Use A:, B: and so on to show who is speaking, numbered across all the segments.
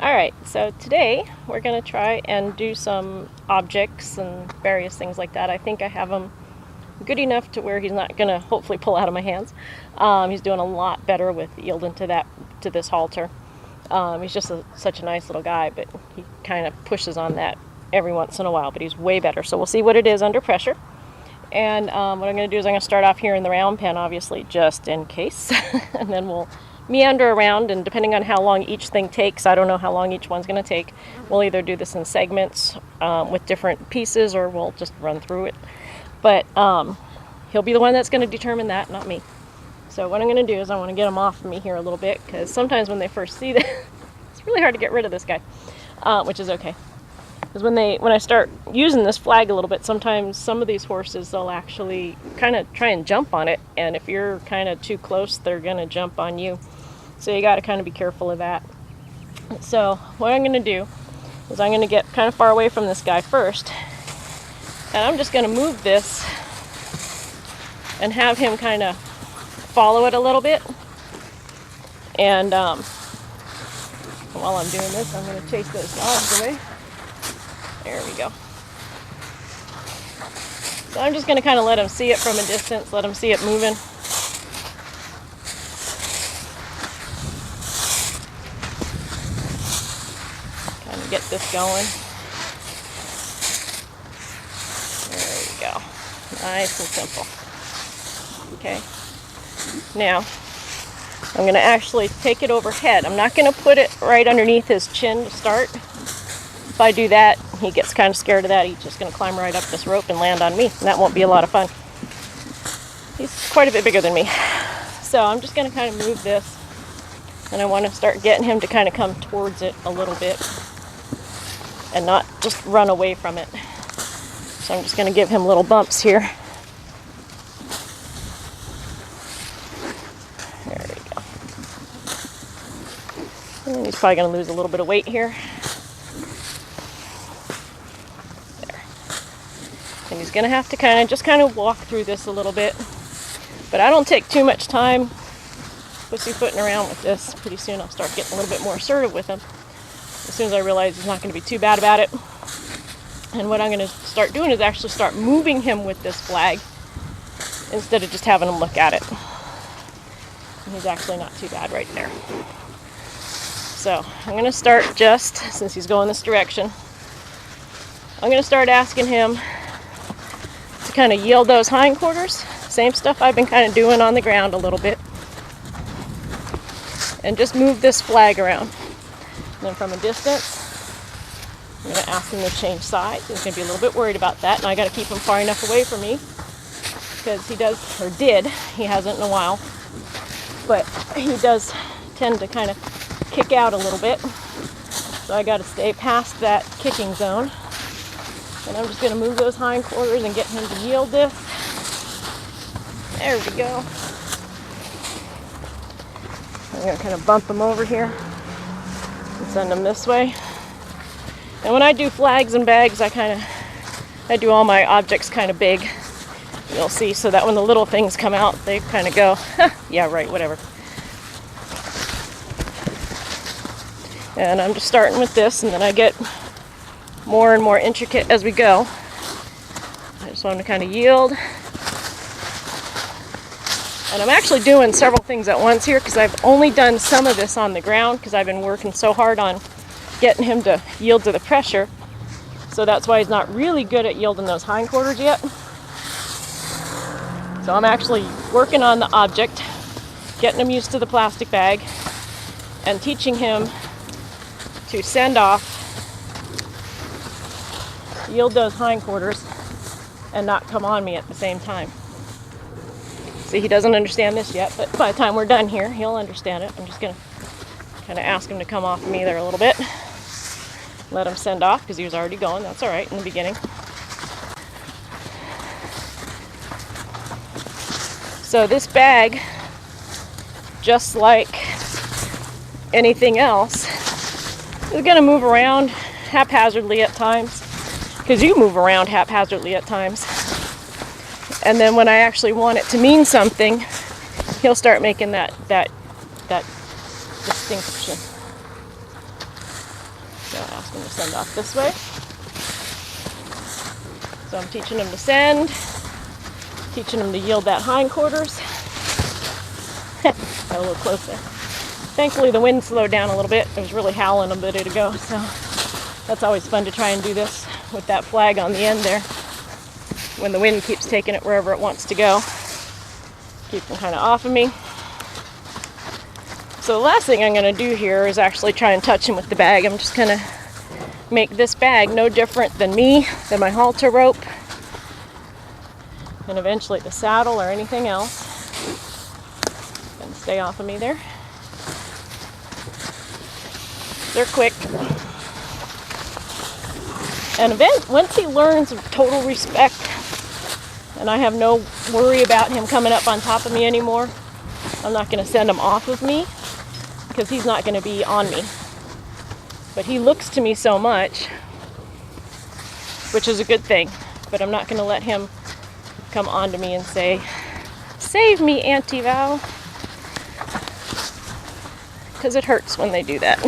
A: Alright, so today we're going to try and do some objects and various things like that. I think I have him good enough to where he's not going to hopefully pull out of my hands. He's doing a lot better with yielding to this halter. He's just such a nice little guy, but he kind of pushes on that every once in a while, but he's way better. So we'll see what it is under pressure. And what I'm going to do is I'm going to start off here in the round pen, obviously, just in case. And then we'll meander around, and depending on how long each thing takes, I don't know how long each one's going to take, we'll either do this in segments with different pieces, or we'll just run through it. But he'll be the one that's going to determine that, not me. So what I'm going to do is I want to get him off of me here a little bit, because sometimes when they first see this, it's really hard to get rid of this guy, which is okay. Because when I start using this flag a little bit, sometimes some of these horses, they'll actually kind of try and jump on it, and if you're kind of too close, they're going to jump on you. So you got to kind of be careful of that. So what I'm going to do is I'm going to get kind of far away from this guy first, and I'm just going to move this and have him kind of follow it a little bit. And while I'm doing this, I'm going to chase those dogs away. There we go. So I'm just going to kind of let him see it from a distance, let him see it moving. Kind of get this going. There we go. Nice and simple. Okay. Now, I'm going to actually take it overhead. I'm not going to put it right underneath his chin to start. If I do that, he gets kind of scared of that. He's just going to climb right up this rope and land on me, and that won't be a lot of fun. He's quite a bit bigger than me. So I'm just going to kind of move this, and I want to start getting him to kind of come towards it a little bit and not just run away from it. So I'm just going to give him little bumps here. There we go. And he's probably going to lose a little bit of weight here. And he's going to have to kind of walk through this a little bit. But I don't take too much time pussyfooting around with this. Pretty soon I'll start getting a little bit more assertive with him, as soon as I realize he's not going to be too bad about it. And what I'm going to start doing is actually start moving him with this flag instead of just having him look at it. And he's actually not too bad right there. So I'm going to start, just since he's going this direction, I'm going to start asking him to kind of yield those hindquarters. Same stuff I've been kind of doing on the ground a little bit. And just move this flag around. And then from a distance, I'm going to ask him to change sides. He's going to be a little bit worried about that, and I got to keep him far enough away from me, because he does, or did, he hasn't in a while, but he does tend to kind of kick out a little bit. So I got to stay past that kicking zone. And I'm just going to move those hindquarters and get him to yield this. There we go. I'm going to kind of bump him over here and send him this way. And when I do flags and bags, I do all my objects kind of big. You'll see, so that when the little things come out, they kind of go, yeah, right, whatever. And I'm just starting with this, and then I get more and more intricate as we go. I just want to kind of yield. And I'm actually doing several things at once here, because I've only done some of this on the ground, because I've been working so hard on getting him to yield to the pressure. So that's why he's not really good at yielding those hindquarters yet. So I'm actually working on the object, getting him used to the plastic bag, and teaching him to send off, yield those hindquarters, and not come on me at the same time. See, he doesn't understand this yet, but by the time we're done here, he'll understand it. I'm just going to kind of ask him to come off of me there a little bit. Let him send off, because he was already going. That's all right in the beginning. So this bag, just like anything else, is going to move around haphazardly at times, because you move around haphazardly at times. And then when I actually want it to mean something, he'll start making that distinction. going to send off this way. So I'm teaching him to send, teaching him to yield that hindquarters. Got a little closer. Thankfully the wind slowed down a little bit. It was really howling a bit ago, so that's always fun to try and do this with that flag on the end there. When the wind keeps taking it wherever it wants to go. Keep them kind of off of me. So the last thing I'm going to do here is actually try and touch him with the bag. I'm just going to make this bag no different than me, than my halter rope, and eventually the saddle or anything else. Going to stay off of me there. They're quick. And once he learns total respect, and I have no worry about him coming up on top of me anymore, I'm not going to send him off of me, because he's not going to be on me. But he looks to me so much, which is a good thing, but I'm not going to let him come onto me and say, "Save me, Auntie Val," because it hurts when they do that.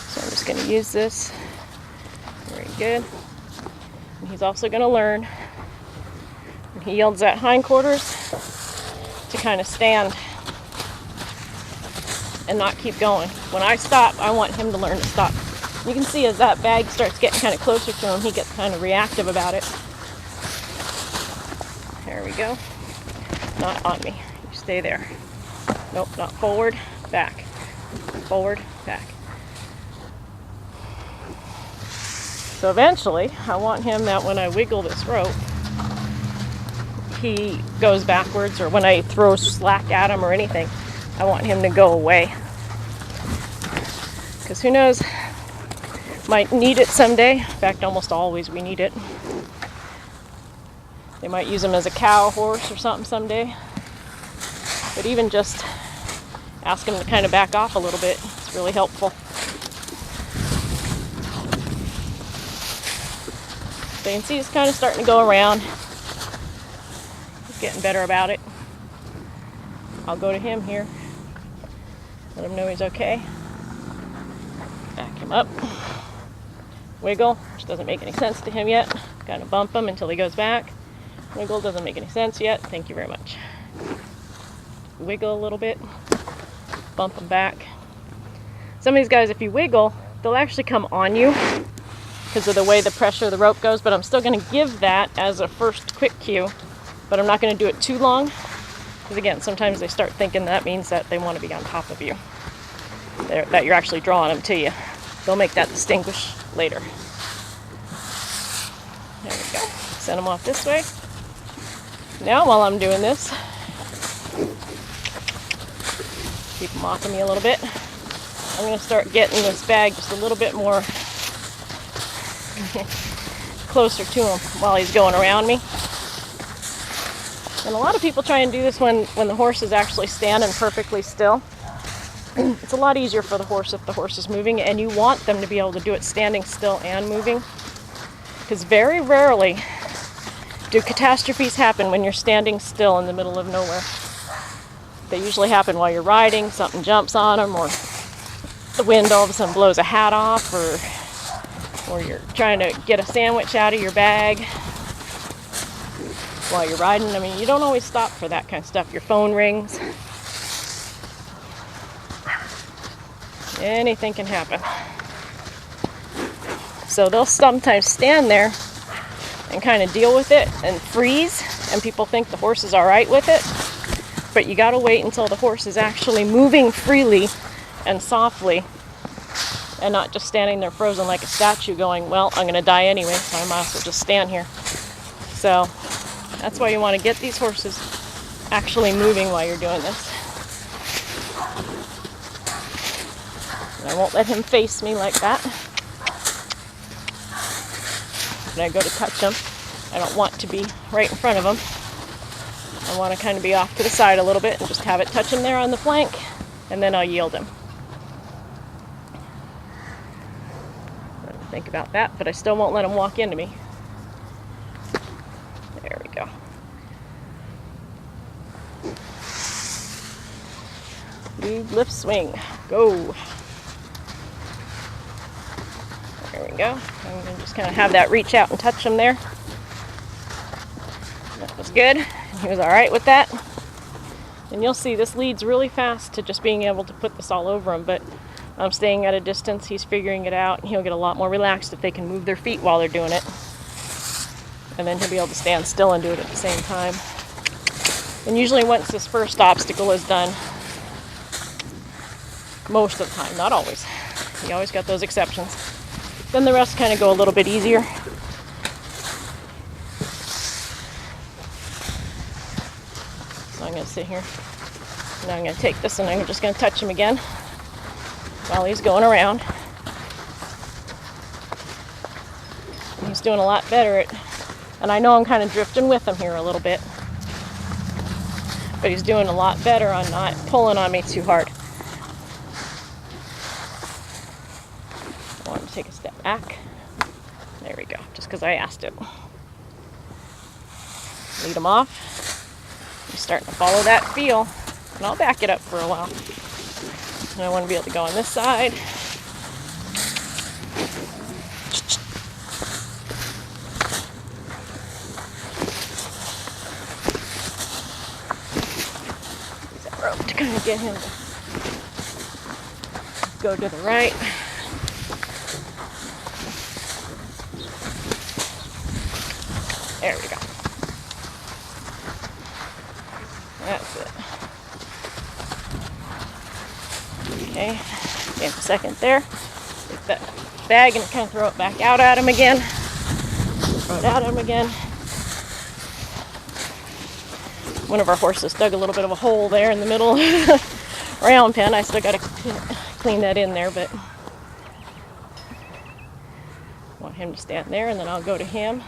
A: So I'm just going to use this. Very good. And he's also going to learn, when he yields that hindquarters, to kind of stand and not keep going. When I stop, I want him to learn to stop. You can see as that bag starts getting kind of closer to him, he gets kind of reactive about it. There we go. Not on me. You stay there. Nope, not forward, back. Forward, back. So eventually, I want him that when I wiggle this rope, he goes backwards, or when I throw slack at him or anything, I want him to go away. Because who knows, might need it someday. In fact, almost always we need it. They might use him as a cow horse or something someday. But even just ask him to kind of back off a little bit. It's really helpful. So you can see he's kind of starting to go around. He's getting better about it. I'll go to him here. Let him know he's okay. Back him up. Wiggle, which doesn't make any sense to him yet. Kind of bump him until he goes back. Wiggle, doesn't make any sense yet. Thank you very much. Wiggle a little bit. Bump him back. Some of these guys, if you wiggle, they'll actually come on you because of the way the pressure of the rope goes, but I'm still going to give that as a first quick cue, but I'm not going to do it too long, because again, sometimes they start thinking that means that they want to be on top of you, that you're actually drawing them to you. They'll make that distinguish later. There we go. Send them off this way. Now while I'm doing this, keep them off of me a little bit, I'm going to start getting this bag just a little bit more closer to him while he's going around me. And a lot of people try and do this when the horse is actually standing perfectly still. It's a lot easier for the horse if the horse is moving, and you want them to be able to do it standing still and moving, because very rarely do catastrophes happen when you're standing still in the middle of nowhere. They usually happen while you're riding, something jumps on them, or the wind all of a sudden blows a hat off, or you're trying to get a sandwich out of your bag while you're riding. I mean, you don't always stop for that kind of stuff. Your phone rings. Anything can happen. So they'll sometimes stand there and kind of deal with it and freeze, and people think the horse is all right with it. But you got to wait until the horse is actually moving freely and softly, and not just standing there frozen like a statue going, well, I'm going to die anyway, so I might as well just stand here. So that's why you want to get these horses actually moving while you're doing this. And I won't let him face me like that. When I go to touch him, I don't want to be right in front of him. I want to kind of be off to the side a little bit and just have it touch him there on the flank, and then I'll yield him. I don't think about that, but I still won't let him walk into me. There we go. Lead, lift, swing. Go. we go. I'm going to just kind of have that reach out and touch him there. That was good. He was all right with that. And you'll see this leads really fast to just being able to put this all over him, but I'm staying at a distance. He's figuring it out, and he'll get a lot more relaxed if they can move their feet while they're doing it. And then he'll be able to stand still and do it at the same time. And usually once this first obstacle is done, most of the time, not always, you always got those exceptions, then the rest kind of go a little bit easier. So I'm going to sit here. Now I'm going to take this and I'm just going to touch him again while he's going around. He's doing a lot better at, and I know I'm kind of drifting with him here a little bit, but he's doing a lot better on not pulling on me too hard. I want to take a step back. There we go, just because I asked it. Lead him off. I'm starting to follow that feel, and I'll back it up for a while. And I want to be able to go on this side. Use that rope to kind of get him to go to the right. There we go. That's it. Okay, give a second there. Take that bag and kind of throw it back out at him again. Throw it out at him again. One of our horses dug a little bit of a hole there in the middle of the round pen. I still got to clean that in there, but I want him to stand there, and then I'll go to him.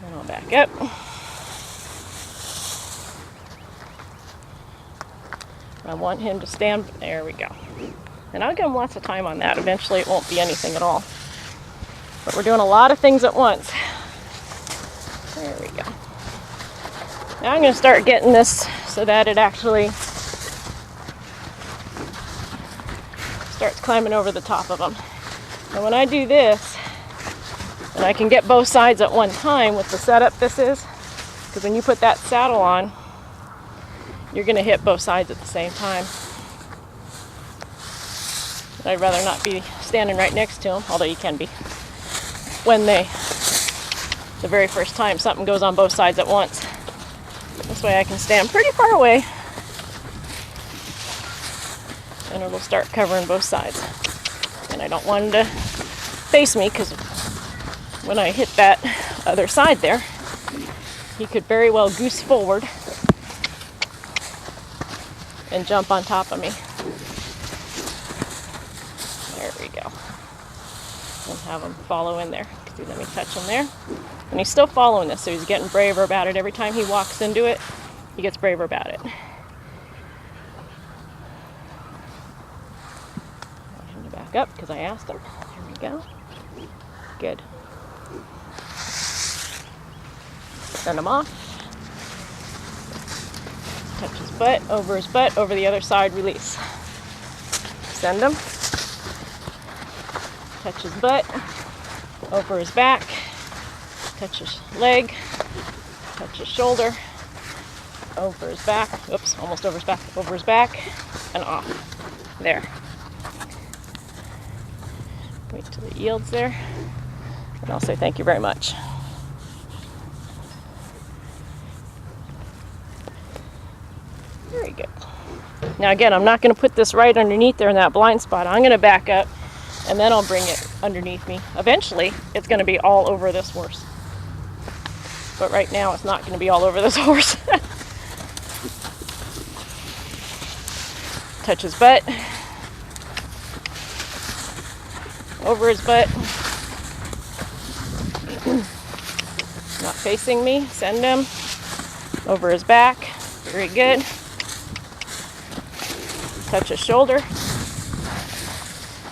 A: And I'll back up. I want him to stand. There we go. And I'll give him lots of time on that. Eventually it won't be anything at all. But we're doing a lot of things at once. There we go. Now I'm going to start getting this so that it actually starts climbing over the top of them. And when I do this, and I can get both sides at one time with the setup this is, because when you put that saddle on, you're going to hit both sides at the same time. I'd rather not be standing right next to them, although you can be, when the very first time something goes on both sides at once. This way I can stand pretty far away, and it'll start covering both sides. And I don't want him to face me, because when I hit that other side there, he could very well goose forward and jump on top of me. There we go. And have him follow in there. See, let me touch him there. And he's still following this, so he's getting braver about it. Every time he walks into it, he gets braver about it. I want him to back up because I asked him. There we go. Good. Send him off. Touch his butt, over the other side, release. Send him. Touch his butt, over his back, touch his leg, touch his shoulder, over his back, oops, almost over his back, and off. There. Wait till it yields there, and I'll say thank you very much. Very good. Now again, I'm not going to put this right underneath there in that blind spot. I'm going to back up, and then I'll bring it underneath me. Eventually, it's going to be all over this horse. But right now, it's not going to be all over this horse. Touch his butt. Over his butt. Not facing me. Send him. Over his back. Very good. Touch his shoulder.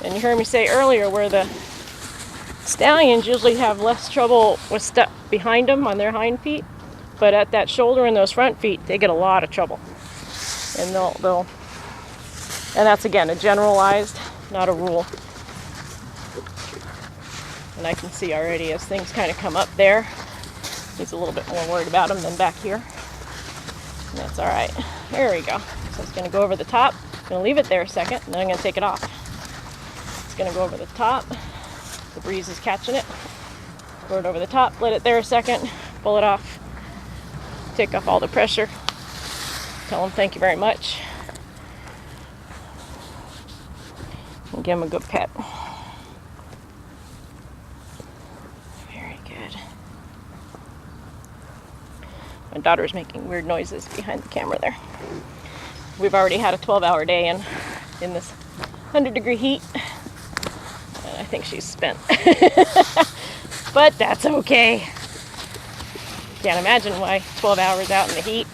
A: And you heard me say earlier where the stallions usually have less trouble with stuff behind them on their hind feet, but at that shoulder and those front feet, they get a lot of trouble. And and that's again a generalized, not a rule. And I can see already as things kind of come up there, he's a little bit more worried about them than back here. And that's all right. There we go. So it's going to go over the top. I'm going to leave it there a second, and then I'm going to take it off. It's going to go over the top. The breeze is catching it. Throw it over the top, let it there a second, pull it off, take off all the pressure, tell him thank you very much, and give him a good pet. Very good. My daughter's making weird noises behind the camera there. We've already had a 12-hour day in this 100-degree heat, and I think she's spent. But that's okay. Can't imagine why 12 hours out in the heat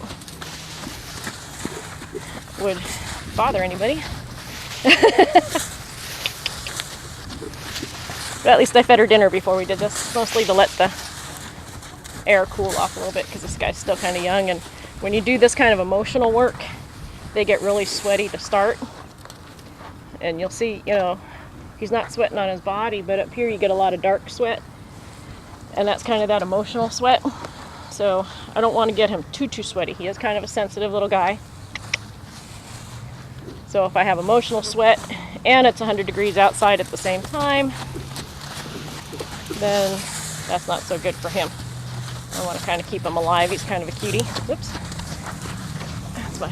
A: would bother anybody. But at least I fed her dinner before we did this, mostly to let the air cool off a little bit because this guy's still kind of young, and when you do this kind of emotional work, they get really sweaty to start. And you'll see, you know, he's not sweating on his body, but up here you get a lot of dark sweat. And that's kind of that emotional sweat. So I don't want to get him too sweaty. He is kind of a sensitive little guy. So if I have emotional sweat and it's 100 degrees outside at the same time, then that's not so good for him. I want to kind of keep him alive. He's kind of a cutie. Whoops. That's my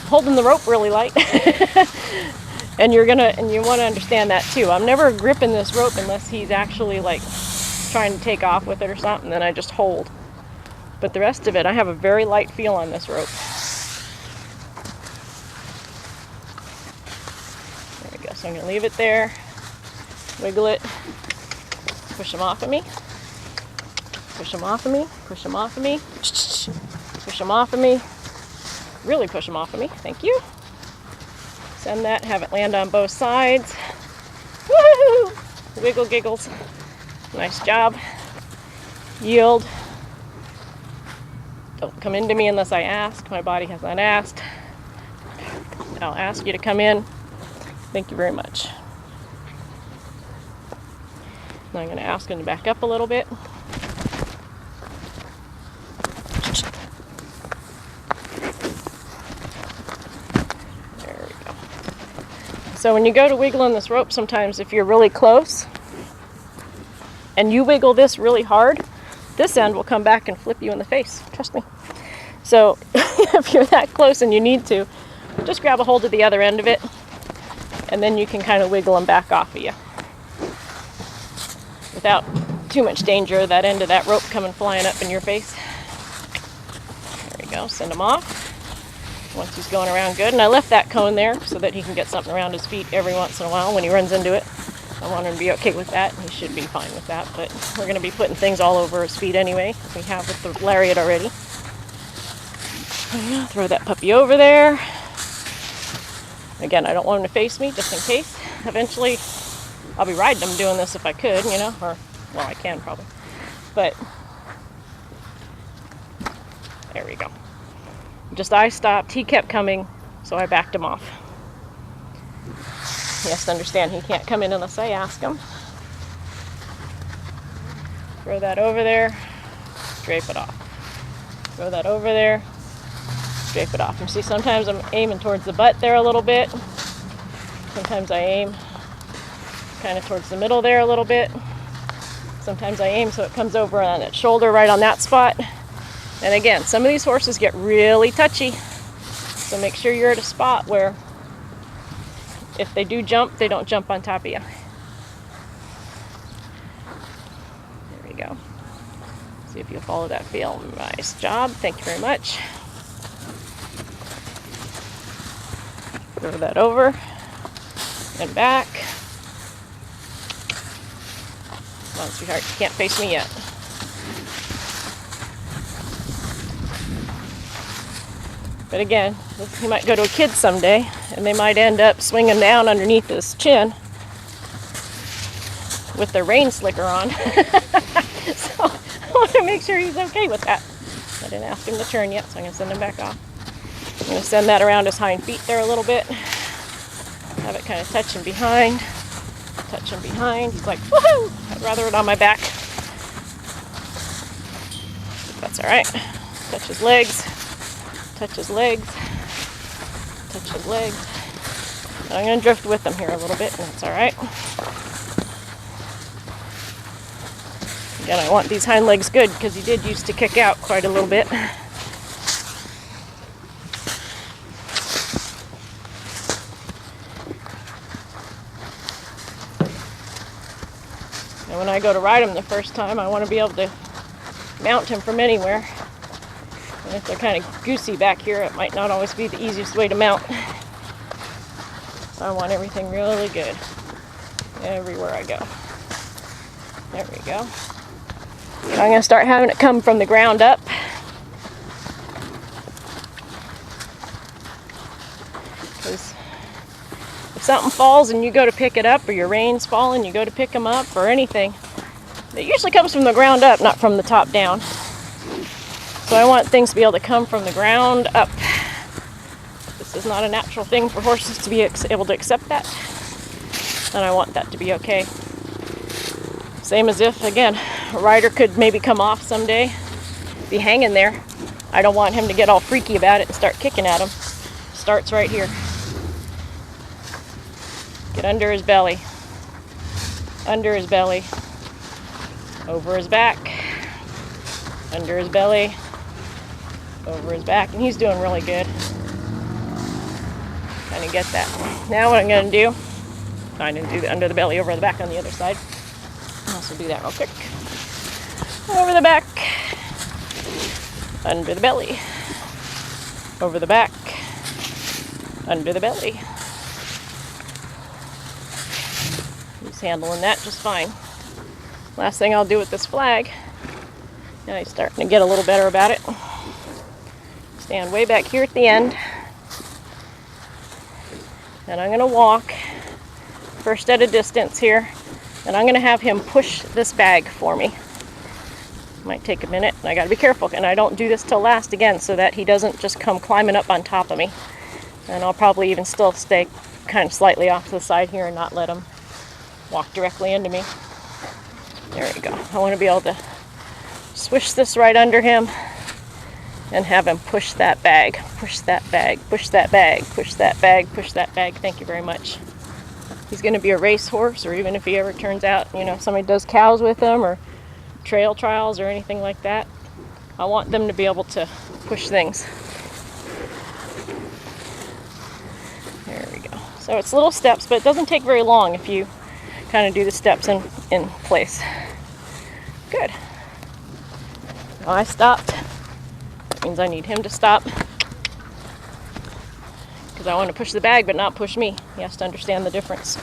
A: holding the rope really light. And you want to understand that too. I'm never gripping this rope unless he's actually like trying to take off with it or something, then I just hold. But the rest of it, I have a very light feel on this rope. There we go. So I'm going to leave it there, wiggle it, push him off of me, push him off of me, push him off of me, push him off of me, really push him off of me. Thank you. Send that, have it land on both sides. Woohoo! Wiggle giggles. Nice job. Yield. Don't come into me unless I ask. My body has not asked. I'll ask you to come in. Thank you very much. Now I'm going to ask him to back up a little bit. So when you go to wiggling this rope, sometimes if you're really close and you wiggle this really hard, this end will come back and flip you in the face. Trust me. So if you're that close and you need to, just grab a hold of the other end of it, and then you can kind of wiggle them back off of you without too much danger of that end of that rope coming flying up in your face. There we go. Send him off. Once he's going around good. And I left that cone there so that he can get something around his feet every once in a while when he runs into it. I want him to be okay with that. He should be fine with that, but we're going to be putting things all over his feet anyway. We have with the lariat already. Throw that puppy over there. Again, I don't want him to face me just in case. Eventually, I'll be riding him doing this if I could, you know, or, well, I can probably. But, there we go. Just I stopped, he kept coming, so I backed him off. He has to understand he can't come in unless I ask him. Throw that over there, drape it off. Throw that over there, drape it off. And see, sometimes I'm aiming towards the butt there a little bit. Sometimes I aim kind of towards the middle there a little bit. Sometimes I aim so it comes over on its shoulder right on that spot. And again, some of these horses get really touchy, so make sure you're at a spot where if they do jump, they don't jump on top of you. There we go. See if you'll follow that feel. Nice job. Thank you very much. Throw that over and back. Come on, sweetheart. You can't face me yet. But again, he might go to a kid someday, and they might end up swinging down underneath his chin with their rain slicker on. So I want to make sure he's okay with that. I didn't ask him to turn yet, so I'm going to send him back off. I'm going to send that around his hind feet there a little bit. Have it kind of touching behind. Touch him behind. He's like, woohoo! I'd rather it on my back. That's all right. Touch his legs. Touch his legs. Touch his legs. I'm going to drift with him here a little bit, and that's all right. Again, I want these hind legs good because he did used to kick out quite a little bit. And when I go to ride him the first time, I want to be able to mount him from anywhere. And if they're kind of goosey back here, it might not always be the easiest way to mount. So I want everything really good everywhere I go. There we go. I'm going to start having it come from the ground up. Because if something falls and you go to pick it up, or your reins fall and you go to pick them up, or anything, it usually comes from the ground up, not from the top down. So I want things to be able to come from the ground up. This is not a natural thing for horses to be able to accept that. And I want that to be okay. Same as if, again, a rider could maybe come off someday, be hanging there. I don't want him to get all freaky about it and start kicking at him. Starts right here. Get under his belly. Under his belly. Over his back. Under his belly. Over his back. And he's doing really good. Kind of get that. Now what I'm going to do, I didn't do the under the belly, over the back on the other side. I'll also do that real quick. Over the back. Under the belly. Over the back. Under the belly. He's handling that just fine. Last thing I'll do with this flag, now he's starting to get a little better about it. Stand way back here at the end. And I'm going to walk first at a distance here. And I'm going to have him push this bag for me. Might take a minute, and I got to be careful. And I don't do this till last again, so that he doesn't just come climbing up on top of me. And I'll probably even still stay kind of slightly off to the side here and not let him walk directly into me. There we go. I want to be able to swish this right under him and have him push that bag, push that bag, push that bag, push that bag, push that bag. Thank you very much. He's going to be a racehorse, or even if he ever turns out, somebody does cows with him or trail trials or anything like that, I want them to be able to push things. There we go. So it's little steps, but it doesn't take very long if you kind of do the steps in place. Good. Well, I stopped. That means I need him to stop. Because I want to push the bag, but not push me. He has to understand the difference.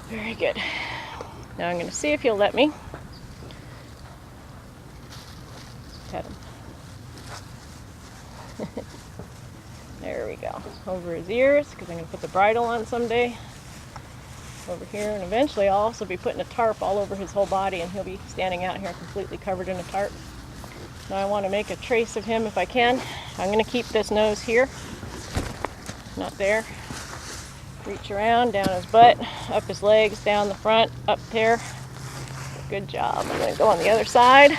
A: Very good. Now I'm going to see if he'll let me pet him. There we go. Over his ears, because I'm going to put the bridle on someday. Over here, and eventually I'll also be putting a tarp all over his whole body, and he'll be standing out here completely covered in a tarp. Now I want to make a trace of him if I can. I'm going to keep this nose here, not there. Reach around, down his butt, up his legs, down the front, up there. Good job. I'm going to go on the other side.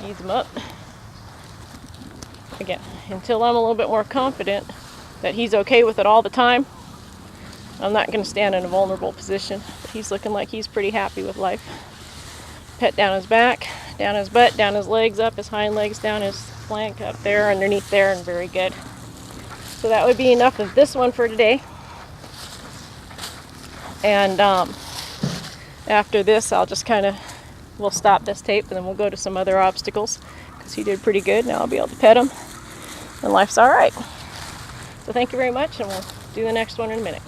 A: Ease him up. Again, until I'm a little bit more confident that he's okay with it all the time, I'm not going to stand in a vulnerable position. But he's looking like he's pretty happy with life. Pet down his back, down his butt, down his legs, up his hind legs, down his flank, up there, underneath there, and very good. So that would be enough of this one for today. And after this, I'll just we'll stop this tape, and then we'll go to some other obstacles, because he did pretty good. Now I'll be able to pet him, and life's all right. So thank you very much, and we'll do the next one in a minute.